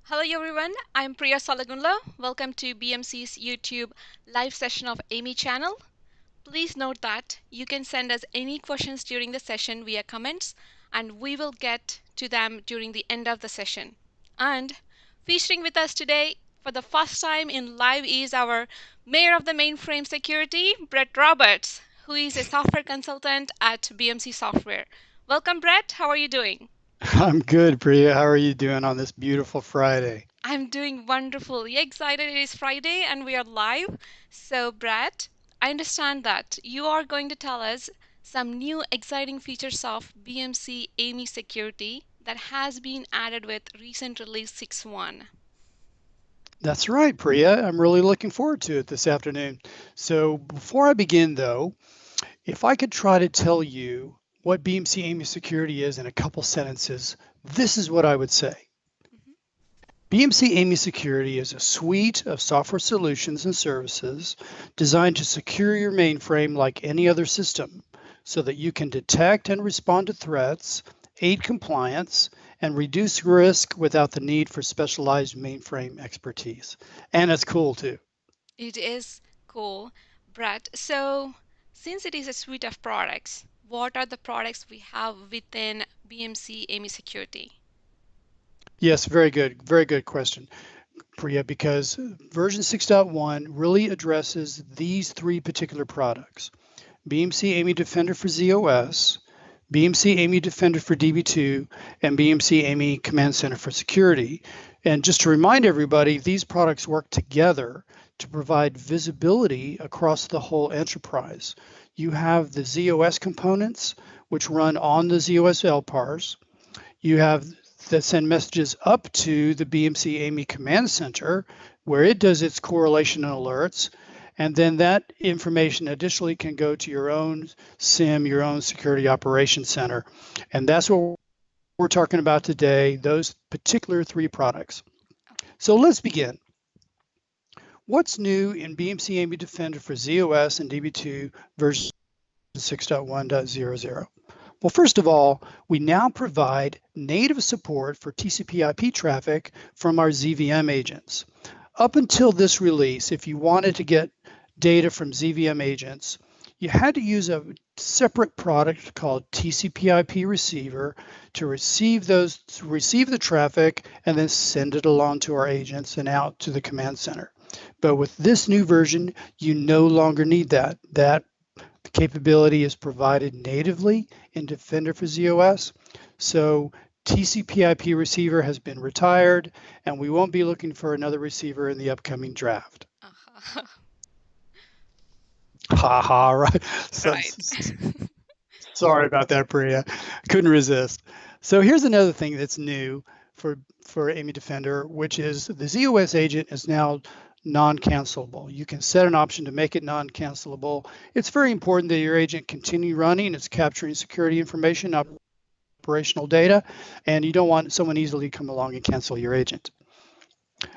Hello everyone, I'm Priya Salagunla. Welcome to BMC's YouTube live session of Amy channel. Please note that you can send us any questions during the session via comments and we will get to them during the end of the session. And featuring with us today for the first time in live is our Mayor of the Mainframe Security, Brett Roberts, who is a software consultant at BMC Software. Welcome Brett, how are you doing? I'm good, Priya. How are you doing on this beautiful Friday? I'm doing wonderfully excited. It is Friday and we are live. So, Brett, I understand that you are going to tell us some new exciting features of BMC Amy Security that has been added with recent release 6.1. That's right, Priya. I'm really looking forward to it this afternoon. So, before I begin, though, if I could try to tell you what BMC AIMI Security is in a couple sentences, this is what I would say. Mhm. BMC AIMI Security is a suite of software solutions and services designed to secure your mainframe like any other system so that you can detect and respond to threats, aid compliance, and reduce risk without the need for specialized mainframe expertise. And it's cool too. It is cool, Brett. So, since it is a suite of products, what are the products we have within BMC Amy Security? Yes, very good. Very good question, Priya, because version 6.1 really addresses these three particular products. BMC AIMI Defender for ZOS, BMC AIMI Defender for DB2, and BMC AIMI Command Center for Security. And just to remind everybody, these products work together to provide visibility across the whole enterprise. You have the ZOS components, which run on the ZOS LPARs. You have that send messages up to the BMC AIMI Command Center, where it does its correlation and alerts. And then that information additionally can go to your own SIM, your own Security Operations Center. And that's what we're talking about today, those particular three products. So let's begin. What's new in BMC AIMI Defender for ZOS and DB2 version 6.1.00? Well, first of all, we now provide native support for TCP/IP traffic from our ZVM agents. Up until this release, if you wanted to get data from ZVM agents, you had to use a separate product called TCP/IP receiver to receive the traffic and then send it along to our agents and out to the command center. But with this new version, you no longer need that. That capability is provided natively in Defender for ZOS. So TCP/IP receiver has been retired, and we won't be looking for another receiver in the upcoming draft. Uh-huh. Ha ha, right. So, Right. sorry about that, Priya. Couldn't resist. So here's another thing that's new for AIMI Defender, which is the ZOS agent is now non-cancelable. You can set an option to make it non-cancelable. It's very important that your agent continue running. It's capturing security information, operational data, and you don't want someone easily to come along and cancel your agent.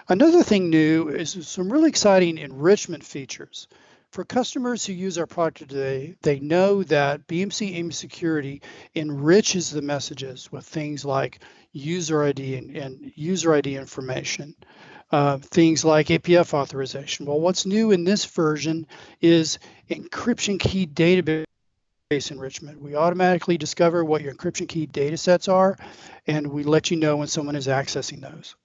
Another thing new is some really exciting enrichment features. For customers who use our product today, they know that BMC AIM Security enriches the messages with things like user ID and user ID information, things like APF authorization. Well, what's new in this version is encryption key database enrichment. We automatically discover what your encryption key data sets are, and we let you know when someone is accessing those.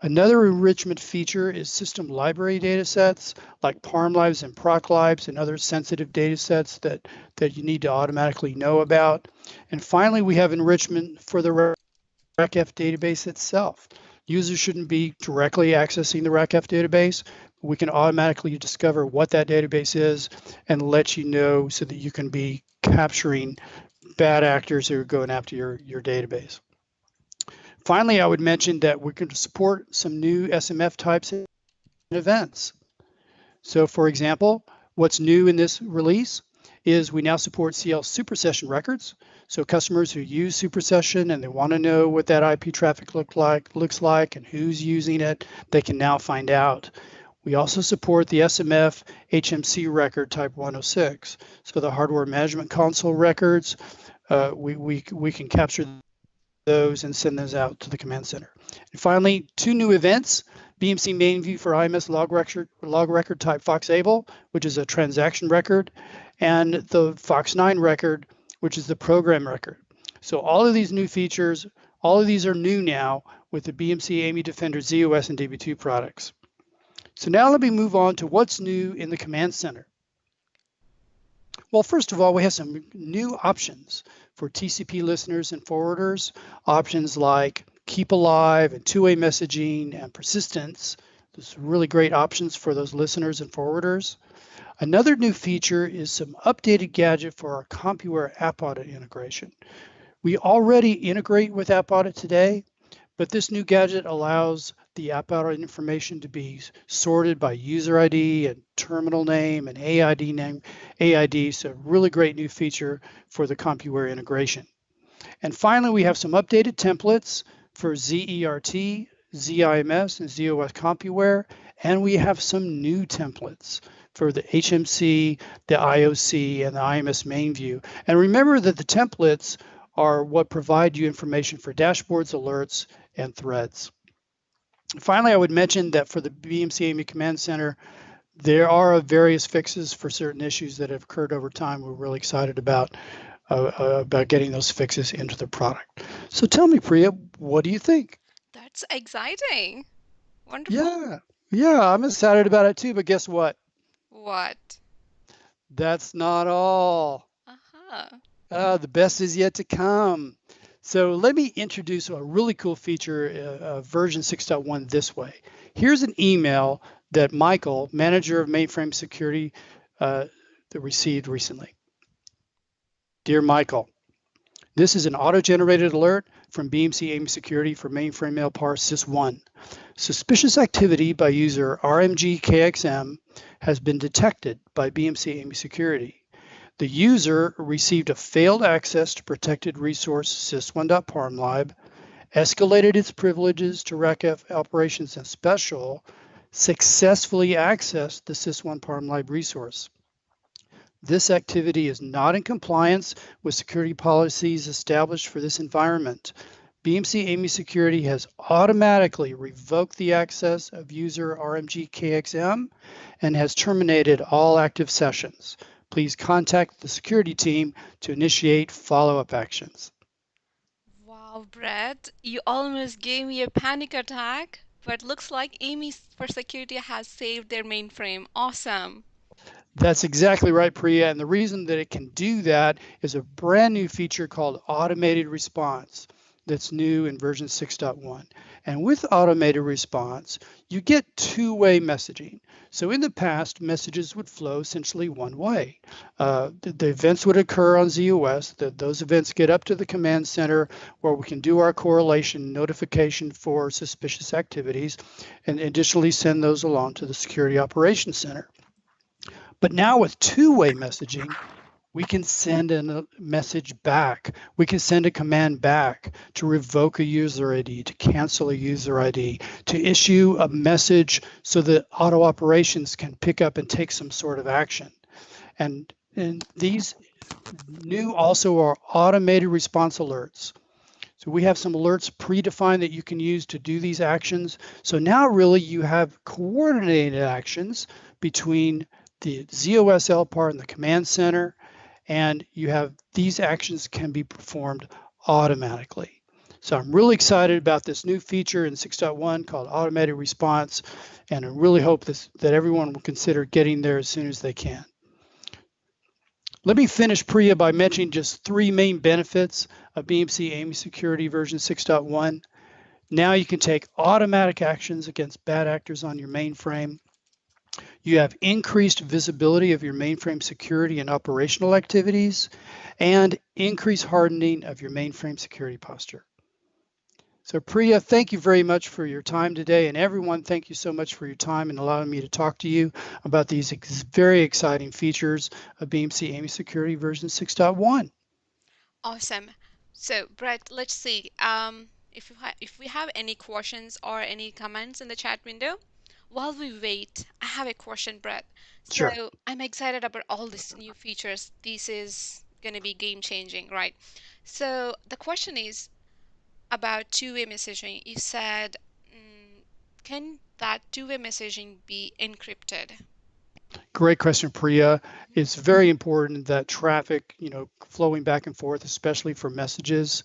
Another enrichment feature is system library data sets like parm libs and proc libs and other sensitive data sets that you need to automatically know about. And finally, we have enrichment for the RecF database itself. Users shouldn't be directly accessing the RecF database. We can automatically discover what that database is and let you know so that you can be capturing bad actors who are going after your database. Finally, I would mention that we're going to support some new SMF types and events. So for example, what's new in this release is we now support CL supersession records. So customers who use supersession and they want to know what that IP traffic looks like and who's using it, they can now find out. We also support the SMF HMC record type 106. So the hardware management console records, we can capture those and send those out to the command center. And finally, two new events. BMC main view for IMS log record type FOXABLE, which is a transaction record, and the FOX9 record, which is the program record. So all of these new features, all of these are new now with the BMC AIME Defender ZOS and DB2 products. So now let me move on to what's new in the command center. Well, first of all, we have some new options for TCP listeners and forwarders. Options like keep alive and two-way messaging and persistence. Those are really great options for those listeners and forwarders. Another new feature is some updated gadget for our CompuWare app audit integration. We already integrate with app audit today, but this new gadget allows the app audit information to be sorted by user ID and terminal name and AID name, AID. So really great new feature for the CompuWare integration. And finally, we have some updated templates for ZERT, ZIMS, and ZOS CompuWare. And we have some new templates for the HMC, the IOC, and the IMS main view. And remember that the templates are what provide you information for dashboards, alerts, and threads. Finally, I would mention that for the BMC AIME Command Center, there are various fixes for certain issues that have occurred over time. We're really excited about getting those fixes into the product. So tell me, Priya, what do you think? That's exciting. Wonderful. Yeah, I'm excited about it too, but guess what? What? That's not all. Uh-huh. The best is yet to come. So let me introduce a really cool feature of version 6.1 this way. Here's an email that Michael, manager of mainframe security, received recently. Dear Michael, this is an auto-generated alert from BMC AIME Security for mainframe LPAR sys1. Suspicious activity by user RMGKXM has been detected by BMC AIME Security. The user received a failed access to protected resource sys1.parmlib, escalated its privileges to RecF operations and special, successfully accessed the sys1.parmlib resource. This activity is not in compliance with security policies established for this environment. BMC AIME Security has automatically revoked the access of user RMGKXM and has terminated all active sessions. Please contact the security team to initiate follow-up actions. Wow, Brett, you almost gave me a panic attack, but looks like Amy for Security has saved their mainframe. Awesome. That's exactly right, Priya. And the reason that it can do that is a brand new feature called automated response that's new in version 6.1. And with automated response, you get two-way messaging. So in the past, messages would flow essentially one way. The events would occur on ZOS. Those events get up to the command center where we can do our correlation notification for suspicious activities and additionally send those along to the security operations center. But now with two-way messaging, we can send a message back. We can send a command back to revoke a user ID, to cancel a user ID, to issue a message so that auto operations can pick up and take some sort of action. And these new also are automated response alerts. So we have some alerts predefined that you can use to do these actions. So now really you have coordinated actions between the ZOS LPAR and the command center, and you have these actions can be performed automatically. So I'm really excited about this new feature in 6.1 called automated response, and I really hope that everyone will consider getting there as soon as they can. Let me finish, Priya, by mentioning just three main benefits of BMC AIME Security version 6.1. Now you can take automatic actions against bad actors on your mainframe. You have increased visibility of your mainframe security and operational activities, and increased hardening of your mainframe security posture. So Priya, thank you very much for your time today, and everyone, thank you so much for your time and allowing me to talk to you about these very exciting features of BMC AIME Security version 6.1. Awesome. So, Brett, let's see. If we have any questions or any comments in the chat window, while we wait, I have a question, Brett. Sure. So, I'm excited about all these new features. This is going to be game changing, right? So, the question is, about two-way messaging. You said, can that two-way messaging be encrypted? Great question, Priya. It's very important that traffic, flowing back and forth, especially for messages,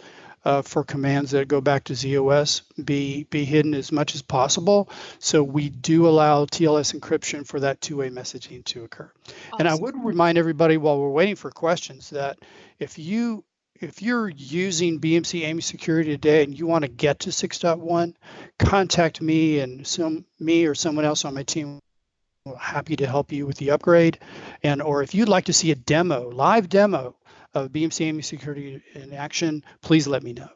for commands that go back to ZOS, be hidden as much as possible. So we do allow TLS encryption for that two-way messaging to occur. And I Awesome. would remind everybody while we're waiting for questions that if you're using BMC AIME security today and you want to get to 6.1, contact me and me or someone else on my team. Happy to help you with the upgrade. And or if you'd like to see a live demo of BMC AIME security in action, please let me know.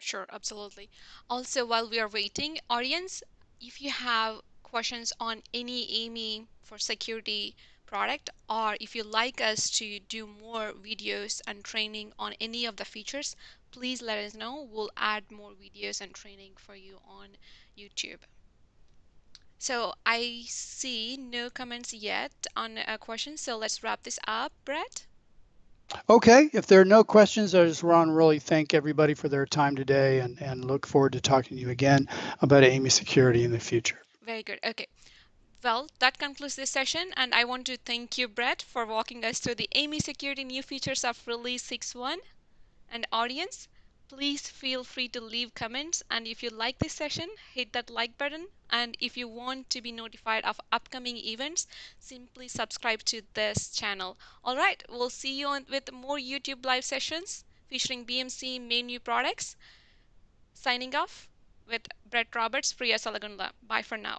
Sure, absolutely. Also, while we are waiting, audience, if you have questions on any AIME for security product, or if you like us to do more videos and training on any of the features, please let us know. We'll add more videos and training for you on YouTube. So I see no comments yet on a question, so let's wrap this up, Brett. Okay, if there are no questions, I just want to really thank everybody for their time today and look forward to talking to you again about AIME security in the future. Very good. Okay. Well, that concludes this session, and I want to thank you, Brett, for walking us through the AIME security new features of Release 6.1. And audience, please feel free to leave comments, and if you like this session, hit that like button, and if you want to be notified of upcoming events, simply subscribe to this channel. All right, we'll see you with more YouTube live sessions featuring BMC main new products. Signing off with Brett Roberts, Priya Salagunla. Bye for now.